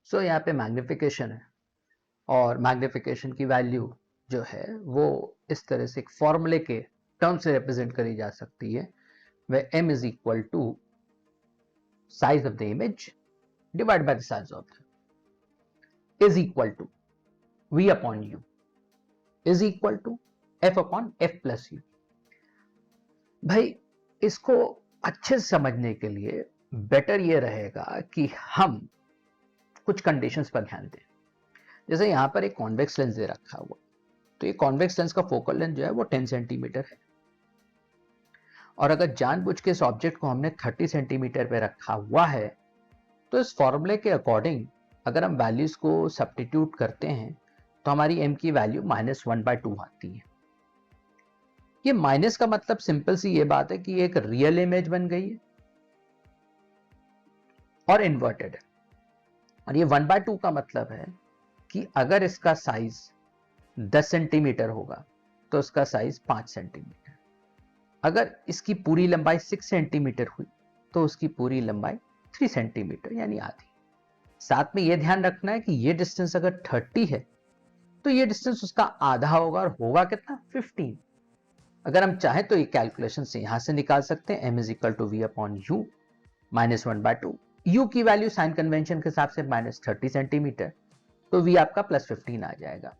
सो यहाँ पे मैग्निफिकेशन है और मैग्निफिकेशन की वैल्यू जो है वो इस तरह से एक फॉर्मूले के टर्म से रिप्रेजेंट करी जा सकती है, where m is equal to size of the image divided by the size of the is equal to v upon u is equal to f upon f plus u। भाई इसको अच्छे से समझने के लिए बेटर ये रहेगा कि हम कुछ कंडीशंस पर ध्यान दें। जैसे यहां पर एक कॉन्वेक्स लेंस दे रखा हुआ, तो ये कॉन्वेक्स लेंस का फोकल लेंथ जो है वो 10 सेंटीमीटर है, और अगर जानबूझ के इस ऑब्जेक्ट को हमने 30 सेंटीमीटर पे रखा हुआ है, तो इस फॉर्मूले के अकॉर्डिंग अगर हम वैल्यूज को सब्स्टिट्यूट करते हैं तो हमारी m की वैल्यू -1/2 आती है। ये माइनस का मतलब सिंपल सी ये बात है कि एक रियल इमेज बन गई है और इन्वर्टेड है, और ये 1/2 का मतलब है कि अगर इसका साइज 10 सेंटीमीटर होगा तो उसका साइज 5 सेंटीमीटर, अगर इसकी पूरी लंबाई 6 सेंटीमीटर हुई तो उसकी पूरी लंबाई 3 सेंटीमीटर यानी आधी। साथ में यह ध्यान रखना है कि ये डिस्टेंस अगर 30 है तो ये डिस्टेंस उसका आधा होगा, और होगा कितना 15। अगर हम चाहें तो ये कैलकुलेशन से यहां से निकाल सकते हैं, m is equal to v upon u -1/2। u की वैल्यू साइन कन्वेंशन के हिसाब से -30 सेंटीमीटर, तो v आपका +15 आ जाएगा।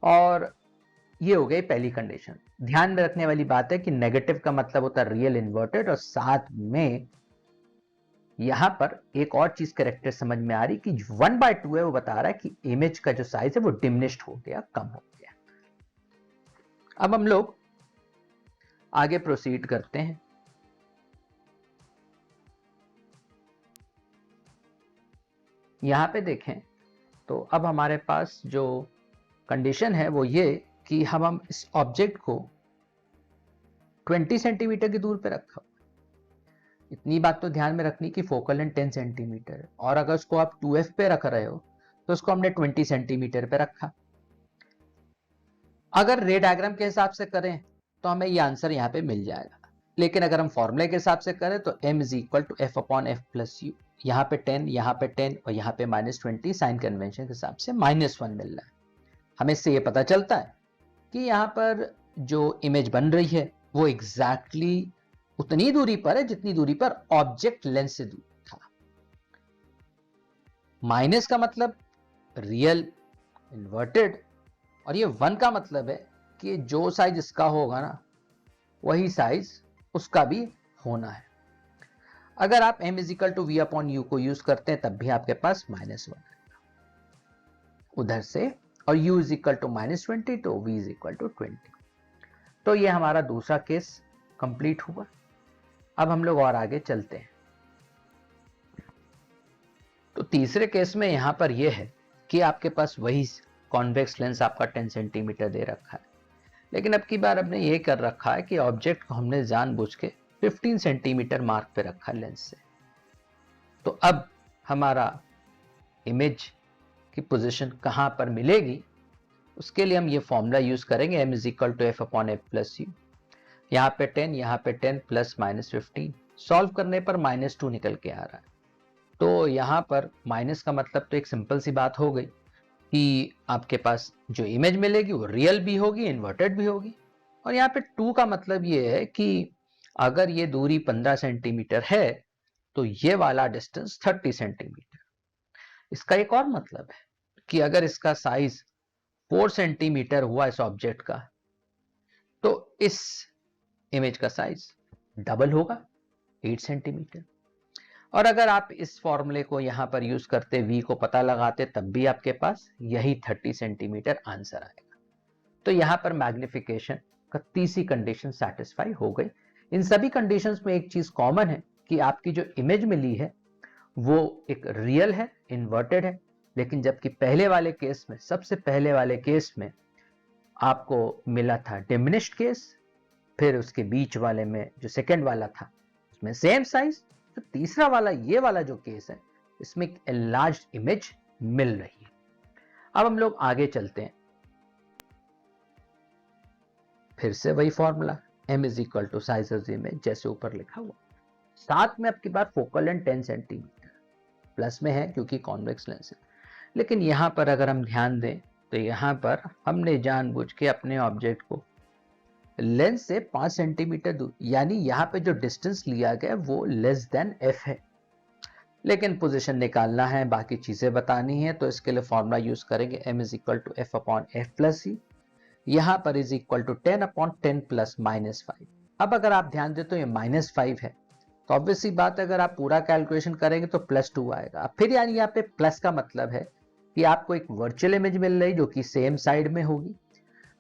और ये हो गई पहली कंडीशन। ध्यान में रखने वाली बात है कि नेगेटिव का मतलब होता है रियल इन्वर्टेड, और साथ में यहां पर एक और चीज करेक्टर समझ में आ रही कि 1/2 है, वो बता रहा है कि इमेज का जो साइज है वो डिमिनिश्ड हो गया, कम हो गया। अब हम लोग आगे प्रोसीड करते हैं। यहां पे देखें तो अब हमारे पास जो कंडीशन है वो ये कि हम इस ऑब्जेक्ट को 20 सेंटीमीटर की दूर पे रखा। इतनी बात तो ध्यान में रखनी कि फोकल लेंथ 10 सेंटीमीटर है, और अगर उसको आप 2f पे रख रहे हो तो उसको हमने 20 सेंटीमीटर पे रखा। अगर रे डायग्राम के हिसाब से करें तो हमें ये आंसर यहाँ पे मिल जाएगा, लेकिन अगर हम फॉर्मूले के हिसाब से करें तो m is equal to f upon f plus u, यहाँ पे 10, यहाँ पे 10 और यहाँ पे -20, साइन कन्वेंशन के हिसाब से -1 मिल रहा है। हमें इससे ये पता चलता है कि यहाँ पर जो इमेज बन रही है वो एग्जैक्टली उतनी दूरी पर है जितनी दूरी पर ऑब्जेक्ट लेंस से दूर था। माइनस का मतलब रियल इन्वर्टेड, और ये 1 का मतलब है कि जो साइज इसका होगा ना वही साइज उसका भी होना है। अगर आप m is equal to v upon u को यूज करते हैं तब भी आपके पास -1 उधर से, और u इज इक्वल टू -20 तो v इज इक्वल टू 20। तो ये हमारा दूसरा केस कंप्लीट हुआ। अब हम लोग और आगे चलते हैं। तो तीसरे केस में यहां पर यह है कि आपके पास वही कॉन्वेक्स लेंस आपका 10 सेंटीमीटर दे रखा है, लेकिन अब की बार हमने ये कर रखा है कि ऑब्जेक्ट को हमने जानबूझ के 15 सेंटीमीटर मार्क पे रखा लेंस से। तो अब हमारा इमेज की पोजीशन कहां पर मिलेगी, उसके लिए हम ये फॉर्मूला यूज करेंगे, m is equal to f upon f plus u. यहाँ पे 10, यहाँ पे 10 प्लस -15, सॉल्व करने पर -2 निकल के आ रहा है। तो यहाँ पर माइनस का मतलब तो एक सिंपल सी बात हो गई कि आपके पास जो इमेज मिलेगी वो रियल भी होगी, इन्वर्टेड भी होगी। और यहाँ पे 2 का मतलब ये है कि अगर ये दूरी 15 सेंटीमीटर है तो ये वाला डिस्टेंस 30 सेंटीमीटर। इसका एक और मतलब है कि अगर इसका साइज 4 सेंटीमीटर हुआ इस ऑब्जेक्ट का, तो इस इमेज का साइज डबल होगा, 8 सेंटीमीटर। और अगर आप इस फॉर्मूले को यहां पर यूज करते, v को पता लगाते, तब भी आपके पास यही 30 सेंटीमीटर आंसर आएगा। तो यहां पर मैग्निफिकेशन का तीसरी कंडीशन सेटिस्फाई हो गई। इन सभी कंडीशंस में एक चीज कॉमन है कि आपकी जो इमेज मिली है वो एक रियल है, इन्वर्टेड है, लेकिन जबकि पहले वाले केस में, सबसे पहले वाले केस में आपको मिला था डिमिनिश्ड केस, फिर उसके बीच वाले में जो सेकंड वाला था उसमें सेम साइज, तो तीसरा वाला ये वाला जो केस है इसमें एक एनलार्ज्ड इमेज मिल रही है। अब हम लोग आगे चलते हैं। फिर से वही formula, m is equal to size of the image जैसे ऊपर लिखा हुआ, साथ में आपकी बात फोकल लेंथ 10 सेंटीमीटर, प्लस में है क्योंकि कॉन्वेक्स लेंस है। लेकिन यहाँ पर अगर हम ध्यान दें तो यहाँ पर हमने जानबूझ के अपने ऑब्जेक्ट को लेंस से 5 सेंटीमीटर दूर, यानी यहाँ पे जो डिस्टेंस लिया गया वो लेस देन एफ है, लेकिन पोजीशन निकालना है, बाकी चीजें बतानी है, तो इसके लिए फॉर्मूला यूज करेंगे m is equal to F upon F plus C, यहाँ पर is equal to 10 upon 10 plus -5। अब अगर आप ध्यान दें तो ये -5 है, तो ऑब्वियस सी बात है अगर आप पूरा कैलकुलेशन करेंगे तो +2 आएगा। अब फिर यानी यहाँ पे प्लस का मतलब है कि आपको एक वर्चुअल इमेज मिल रही जो कि सेम साइड में होगी,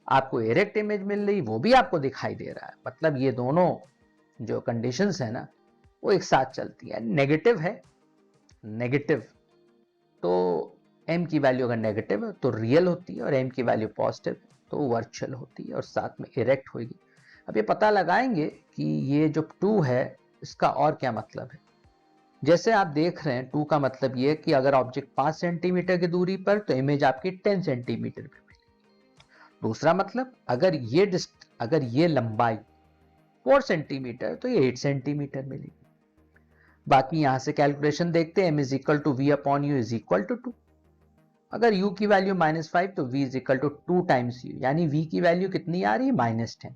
आपको डायरेक्ट इमेज मिल रही वो भी आपको दिखाई दे रहा है, मतलब ये दोनों जो कंडीशंस है ना वो एक साथ चलती है। नेगेटिव है, नेगेटिव तो m की वैल्यू अगर नेगेटिव है तो रियल होती है, और m की वैल्यू पॉजिटिव तो वर्चुअल होती है और साथ में इरेक्ट होगी। अब ये पता लगाएंगे कि ये जो 2 है इसका और क्या मतलब है। जैसे आप देख रहे हैं 2 का मतलब ये है कि अगर ऑब्जेक्ट 5 सेंटीमीटर की दूरी पर तो इमेज आपकी 10 सेंटीमीटर पर मिलेगी। दूसरा मतलब अगर ये लंबाई 4 सेंटीमीटर तो ये 8 सेंटीमीटर मिलेगी। बाकी यहां से कैलकुलेशन देखते हैं, m is equal to v upon u is equal to 2। अगर u की वैल्यू -5 तो v is equal to 2 times u, यानी v की वैल्यू कितनी आ रही है -10।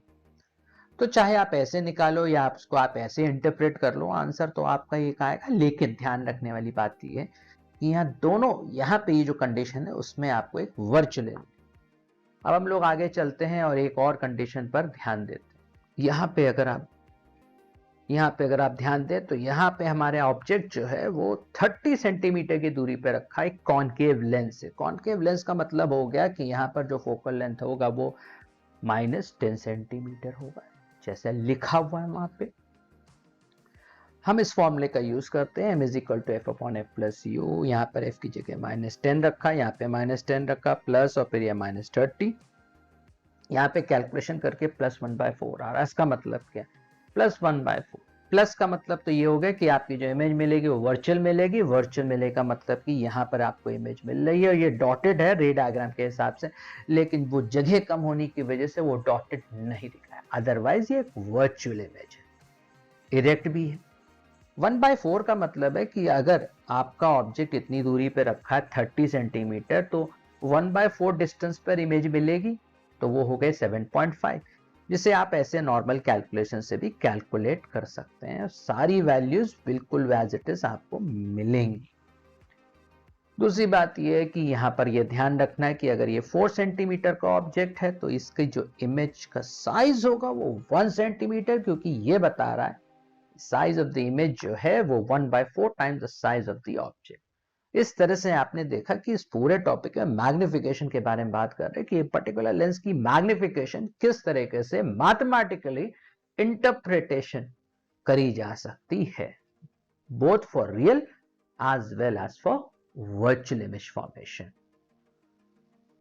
तो चाहे आप ऐसे निकालो या आप ऐसे इंटरप्रेट कर लो, आंसर तो आपका ये आएगा। लेकिन ध्यान रखने वाली बात ये है कि यहाँ पे ये जो कंडीशन है उसमें आपको एक वर्चुअल है। अब हम लोग आगे चलते हैं और एक और कंडीशन पर ध्यान देते हैं। यहाँ पे अगर आप ध्यान दें तो यहाँ पे हमारे ऑब्जेक्ट जो है वो 30 सेंटीमीटर की दूरी पे रखा है कॉनकेव लेंस से। कॉनकेव लेंस का मतलब हो गया कि यहाँ पर जो फोकल लेंथ होगा वो -10 सेंटीमीटर होगा, जैसे लिखा हुआ है वहां पे। हम इस फॉर्मूले का यूज करते हैं, m is equal to F upon F plus u. यहाँ पर f की जगह -10 रखा, यहाँ पे -10 रखा प्लस, और फिर यह -30। यहाँ पे कैलकुलेशन करके +1/4 आ रहा है। इसका मतलब क्या, +1/4। प्लस का मतलब तो ये हो गया कि आपकी जो इमेज मिलेगी वो वर्चुअल मिलेगी। वर्चुअल मिलेगा का मतलब कि यहाँ पर आपको इमेज मिल रही है, और ये डॉटेड है रे डायग्राम के हिसाब से, लेकिन वो जगह कम होने की वजह से वो डॉटेड नहीं दिख रहा है, अदरवाइज ये एक वर्चुअल इमेज है, इरेक्ट भी है। 1/4 का मतलब है कि अगर आपका ऑब्जेक्ट इतनी दूरी पे रखा है 30 सेंटीमीटर, तो 1/4 डिस्टेंस पर इमेज मिलेगी, तो वो हो गए 7.5, जिसे आप ऐसे नॉर्मल कैलकुलेशन से भी कैलकुलेट कर सकते हैं। सारी वैल्यूज बिल्कुल एज इट इज आपको मिलेंगी। दूसरी बात यह है कि यहाँ पर यह ध्यान रखना है कि अगर ये 4 सेंटीमीटर का ऑब्जेक्ट है तो इसकी जो इमेज का साइज होगा वो 1 सेंटीमीटर, क्योंकि ये बता रहा है साइज ऑफ द इमेज जो है वो 1/4 times the size of the object. इस तरह से आपने देखा कि इस पूरे टॉपिक में मैग्निफिकेशन के बारे में बात कर रहे हैं कि ये पर्टिकुलर लेंस की मैग्निफिकेशन किस तरीके से मैथमेटिकली इंटरप्रिटेशन करी जा सकती है, both for real as well as for virtual image formation.